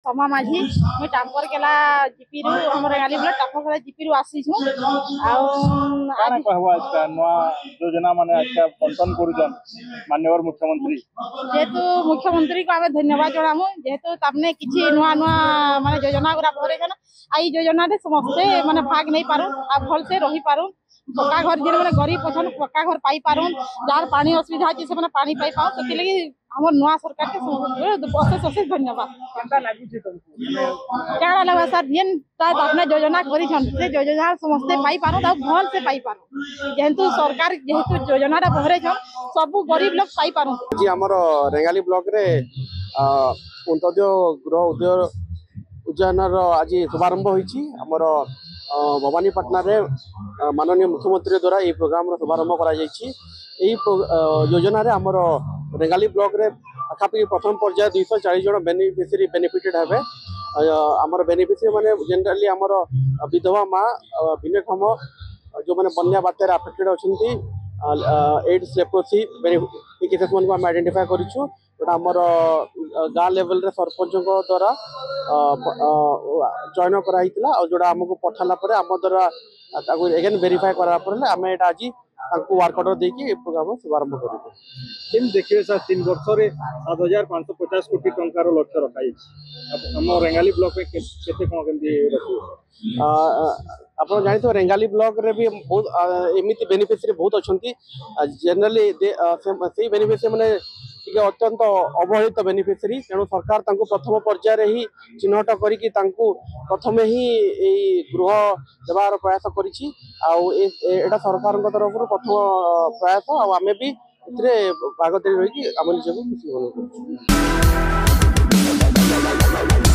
समा माझी मुई टांपर केला जीपी रु हमर गाली बोले टांपर केला जीपी रु आसी छु काना कहवा आज नवा योजना माने आज बंटन करूजन माननीय मुख्यमंत्री जेतु मुख्यमंत्री को आमे धन्यवाद जणामु जेतु तापने किछि नुआ नुआ माने योजना गुरा भरे जन आई योजना रे समस्त माने भाग नहीं पारू आ भल से रही पारू पक्का घर जे माने गरीब पछन पक्का घर पाई पारुन जार पानी असुविधा अछि से माने पानी पाई पाओ सेति लगी हमर नुआ सरकार के बहुत अशेष धन्यवाद कंता लागु छी तुमको काड़ा लगा सर जेन ता अपने योजना करी छन से योजना समस्त पाई पारो ता भल से पाई पारो जेंतु सरकार जेतु योजना रे भरे छन सब गरीब लोग पाई पारो जी हमर रेंगाली ब्लॉक रे अंतोदय गृह उद्योग उद्यान आज शुभारंभ होईची हमर भवानीपाटना रे माननीय मुख्यमंत्री द्वारा ये प्रोग्राम शुभारंभ करा जायछि योजना रे हमर रेंगाली ब्लॉक रे पाखापाखि प्रथम पर्याय 240 जन बेनिफिशियरी बेनिफिटेड हेबे हमर बेनिफिशियरी माने जनरली हमर विधवा माँ भिन्नक्षम जो माने बन्या बात्यार अफेक्टेड अछंती एड्स लेप्रोसी केसेस मन को हम आइडेंटिफाई करिछु जोटा हमर गाँ लेवल रे सरपंच द्वारा चयन कराइतिला और जोटा हमको पठाला परे हम द्वारा ताको अगेन वेरीफाई करा परे हम एटा आज ताको वर्क ऑर्डर देकी प्रोग्राम शुभारंभ करिबो टिम देखिए सर 3 वर्ष रे 7550 कोटी टंका रो लक्ष्य रखाई हम रेंगाली ब्लॉक में केते कोन केंदी रखी आप जानी तो रेंगाली ब्लॉक रे भी बहुत एमिति बेनिफिशियरी बहुत अछंती जनरली से बेनिफिशियरी माने अत्यंत अवहेलित बेनिफिशियरी तेणु सरकार तांको प्रथम पर्याय ही चिन्हट करिकी तांको प्रथम ही गृह देवार प्रयास करिछि एटा सरकार तरफ प्रथम प्रयास आमे भी इतरे भाग दे रही आम निजको खुशी अनुभव करूँ।